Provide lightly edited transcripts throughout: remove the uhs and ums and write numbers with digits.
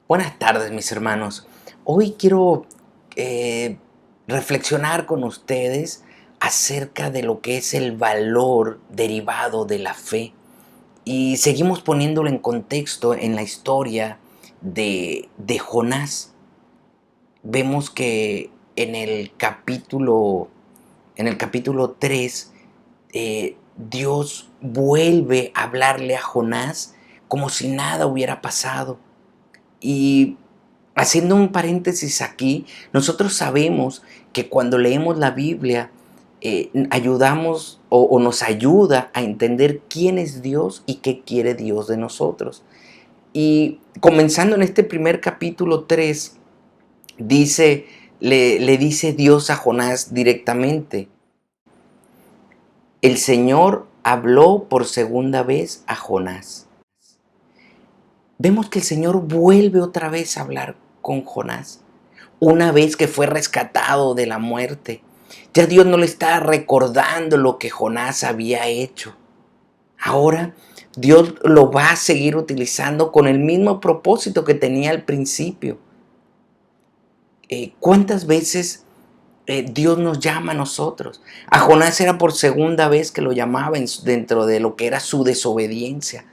Buenas tardes, mis hermanos. Hoy quiero eh, reflexionar con ustedes acerca de lo que es el valor derivado de la fe. Y seguimos poniéndolo en contexto en la historia de Jonás. Vemos que en el capítulo 3, Dios vuelve a hablarle a Jonás como si nada hubiera pasado. Y haciendo un paréntesis aquí, nosotros sabemos que cuando leemos la Biblia, ayudamos o nos ayuda a entender quién es Dios y qué quiere Dios de nosotros. Y comenzando en este primer capítulo 3, dice, le dice Dios a Jonás directamente: el Señor habló por segunda vez a Jonás. Vemos que el Señor vuelve otra vez a hablar con Jonás. Una vez que fue rescatado de la muerte, ya Dios no le está recordando lo que Jonás había hecho. Ahora Dios lo va a seguir utilizando con el mismo propósito que tenía al principio. ¿Cuántas veces Dios nos llama a nosotros? A Jonás era por segunda vez que lo llamaba dentro de lo que era su desobediencia.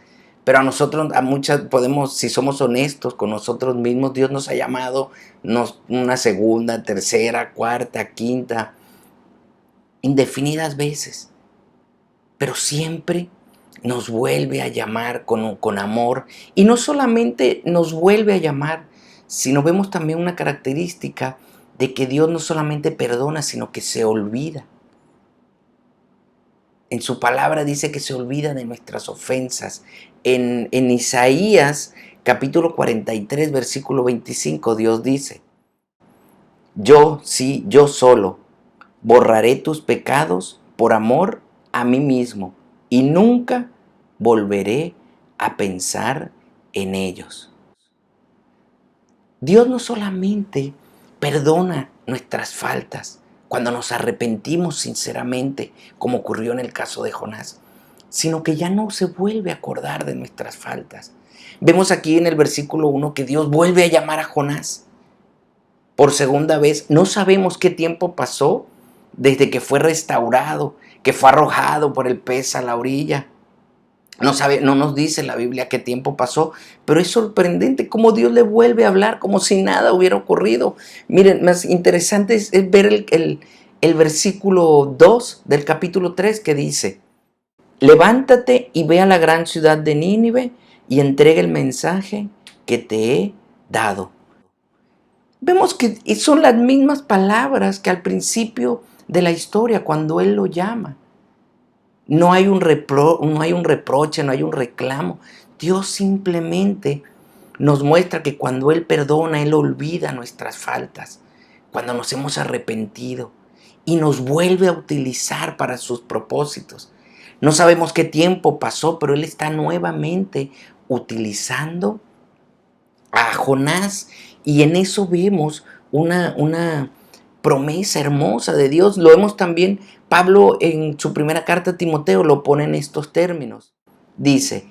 Pero a nosotros, a muchas, podemos, si somos honestos con nosotros mismos, Dios nos ha llamado una segunda, tercera, cuarta, quinta, indefinidas veces. Pero siempre nos vuelve a llamar con amor. Y no solamente nos vuelve a llamar, sino vemos también una característica de que Dios no solamente perdona, sino que se olvida. En su palabra dice que se olvida de nuestras ofensas. En Isaías capítulo 43, versículo 25, Dios dice: yo, sí, yo solo, borraré tus pecados por amor a mí mismo y nunca volveré a pensar en ellos. Dios no solamente perdona nuestras faltas cuando nos arrepentimos sinceramente, como ocurrió en el caso de Jonás, sino que ya no se vuelve a acordar de nuestras faltas. Vemos aquí en el versículo 1 que Dios vuelve a llamar a Jonás por segunda vez. No sabemos qué tiempo pasó desde que fue restaurado, que fue arrojado por el pez a la orilla. No nos dice la Biblia qué tiempo pasó, pero es sorprendente cómo Dios le vuelve a hablar como si nada hubiera ocurrido. Miren, más interesante es ver el versículo 2 del capítulo 3 que dice: levántate y ve a la gran ciudad de Nínive y entrega el mensaje que te he dado. Vemos que son las mismas palabras que al principio de la historia cuando Él lo llama. No hay un reproche, no hay un reclamo. Dios simplemente nos muestra que cuando Él perdona, Él olvida nuestras faltas, cuando nos hemos arrepentido y nos vuelve a utilizar para sus propósitos. No sabemos qué tiempo pasó, pero Él está nuevamente utilizando a Jonás, y en eso vemos una promesa hermosa de Dios. Lo vemos también, Pablo en su primera carta a Timoteo lo pone en estos términos. Dice: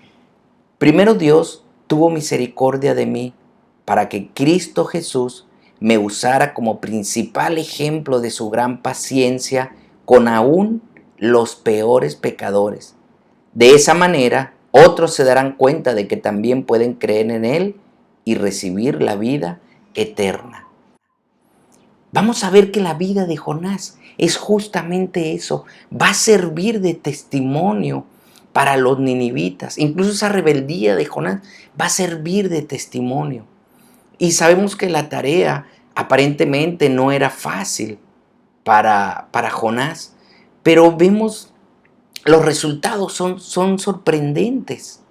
primero Dios tuvo misericordia de mí para que Cristo Jesús me usara como principal ejemplo de su gran paciencia con aún los peores pecadores. De esa manera, otros se darán cuenta de que también pueden creer en Él y recibir la vida eterna. Vamos a ver que la vida de Jonás es justamente eso. Va a servir de testimonio para los ninivitas. Incluso esa rebeldía de Jonás va a servir de testimonio. Y sabemos que la tarea aparentemente no era fácil para Jonás, pero vemos los resultados son sorprendentes.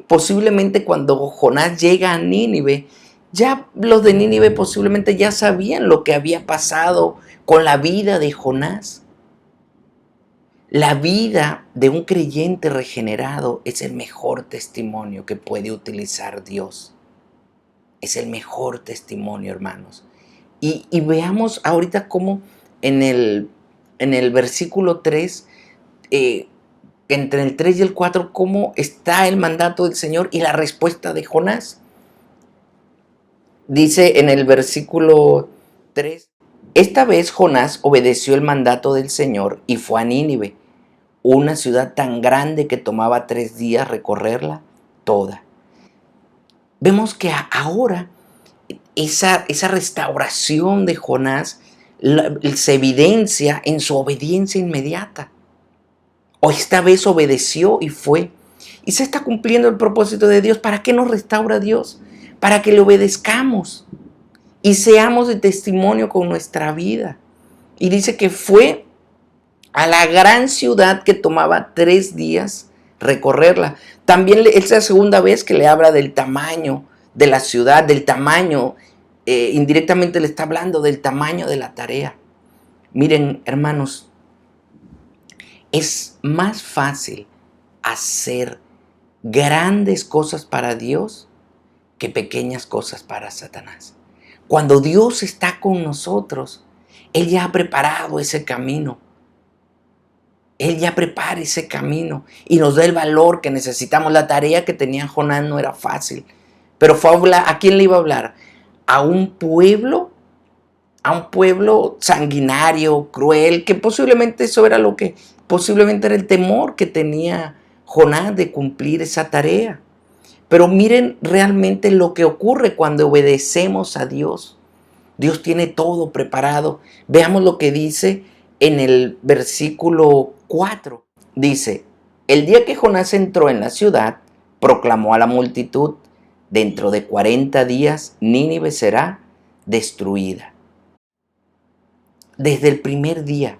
Posiblemente cuando Jonás llega a Nínive, ya los de Nínive posiblemente ya sabían lo que había pasado con la vida de Jonás. La vida de un creyente regenerado es el mejor testimonio que puede utilizar Dios. Es el mejor testimonio, hermanos. Y veamos ahorita cómo en el versículo 3, entre el 3 y el 4, cómo está el mandato del Señor y la respuesta de Jonás. Dice en el versículo 3: esta vez Jonás obedeció el mandato del Señor y fue a Nínive, una ciudad tan grande que tomaba 3 días recorrerla toda. Vemos que ahora esa restauración de Jonás se evidencia en su obediencia inmediata. O esta vez obedeció y fue. Y se está cumpliendo el propósito de Dios. ¿Para qué nos restaura Dios? Para que le obedezcamos y seamos de testimonio con nuestra vida. Y dice que fue a la gran ciudad que tomaba 3 días recorrerla. También es la segunda vez que le habla del tamaño de la ciudad, del tamaño, indirectamente le está hablando del tamaño de la tarea. Miren, hermanos, es más fácil hacer grandes cosas para Dios que pequeñas cosas para Satanás. Cuando Dios está con nosotros, Él ya ha preparado ese camino. Él ya prepara ese camino y nos da el valor que necesitamos. La tarea que tenía Jonás no era fácil, pero fue a hablar. ¿A quién le iba a hablar? A un pueblo sanguinario, cruel, que posiblemente eso era lo que, posiblemente era el temor que tenía Jonás de cumplir esa tarea. Pero miren realmente lo que ocurre cuando obedecemos a Dios. Dios tiene todo preparado. Veamos lo que dice en el versículo 4. Dice: el día que Jonás entró en la ciudad, proclamó a la multitud: dentro de 40 días Nínive será destruida. Desde el primer día,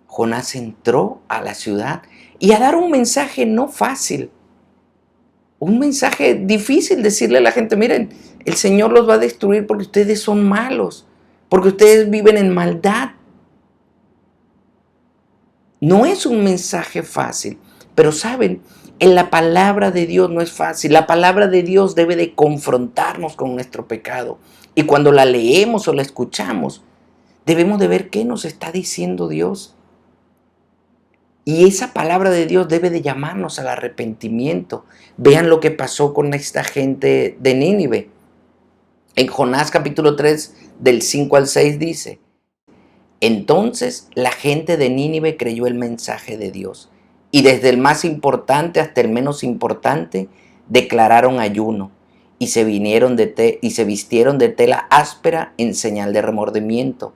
Jonás entró a la ciudad y a dar un mensaje no fácil, un mensaje difícil, decirle a la gente: miren, el Señor los va a destruir porque ustedes son malos, porque ustedes viven en maldad. No es un mensaje fácil, pero saben, en la palabra de Dios no es fácil. La palabra de Dios debe de confrontarnos con nuestro pecado. Y cuando la leemos o la escuchamos, debemos de ver qué nos está diciendo Dios. Y esa palabra de Dios debe de llamarnos al arrepentimiento. Vean lo que pasó con esta gente de Nínive. En Jonás capítulo 3, del 5 al 6 dice: entonces la gente de Nínive creyó el mensaje de Dios, y desde el más importante hasta el menos importante declararon ayuno, y se vistieron de tela áspera en señal de remordimiento.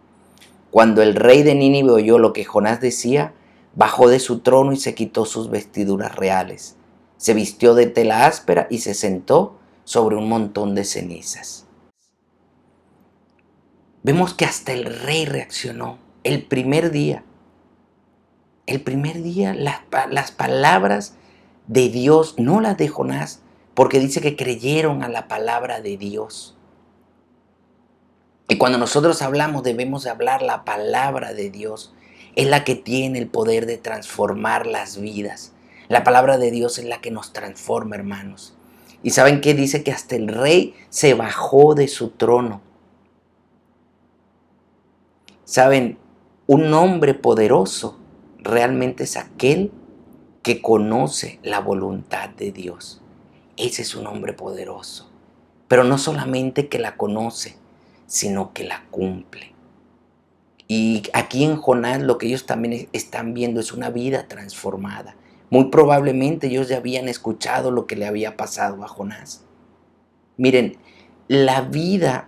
Cuando el rey de Nínive oyó lo que Jonás decía, bajó de su trono y se quitó sus vestiduras reales. Se vistió de tela áspera y se sentó sobre un montón de cenizas. Vemos que hasta el rey reaccionó el primer día. El primer día las palabras de Dios, no las de Jonás, porque dice que creyeron a la palabra de Dios. Y cuando nosotros hablamos, debemos de hablar la palabra de Dios. Es la que tiene el poder de transformar las vidas. La palabra de Dios es la que nos transforma, hermanos. ¿Y saben qué? Dice que hasta el rey se bajó de su trono. ¿Saben? Un hombre poderoso realmente es aquel que conoce la voluntad de Dios. Ese es un hombre poderoso. Pero no solamente que la conoce, sino que la cumple. Y aquí en Jonás lo que ellos también están viendo es una vida transformada. Muy probablemente ellos ya habían escuchado lo que le había pasado a Jonás. Miren, la vida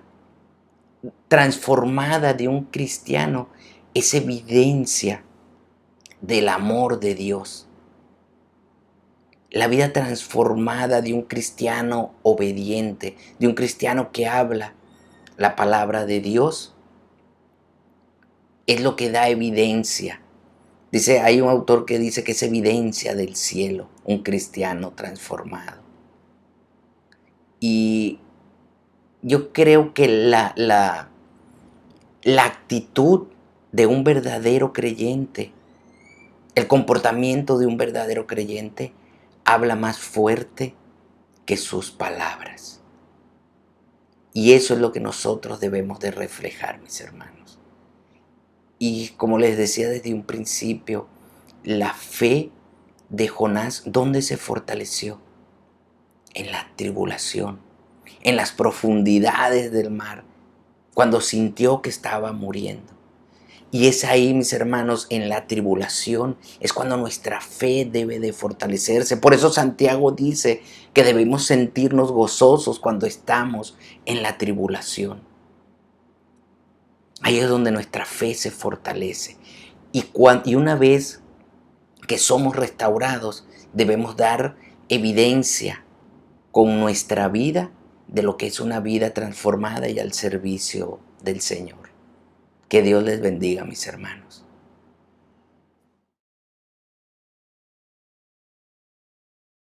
transformada de un cristiano es evidencia del amor de Dios. La vida transformada de un cristiano obediente, de un cristiano que habla la palabra de Dios, es lo que da evidencia. Dice, hay un autor que dice que es evidencia del cielo, un cristiano transformado. Y yo creo que la actitud de un verdadero creyente, el comportamiento de un verdadero creyente, habla más fuerte que sus palabras. Y eso es lo que nosotros debemos de reflejar, mis hermanos. Y como les decía desde un principio, la fe de Jonás, ¿dónde se fortaleció? En la tribulación, en las profundidades del mar, cuando sintió que estaba muriendo. Y es ahí, mis hermanos, en la tribulación, es cuando nuestra fe debe de fortalecerse. Por eso Santiago dice que debemos sentirnos gozosos cuando estamos en la tribulación. Ahí es donde nuestra fe se fortalece. Y una vez que somos restaurados, debemos dar evidencia con nuestra vida de lo que es una vida transformada y al servicio del Señor. Que Dios les bendiga, mis hermanos.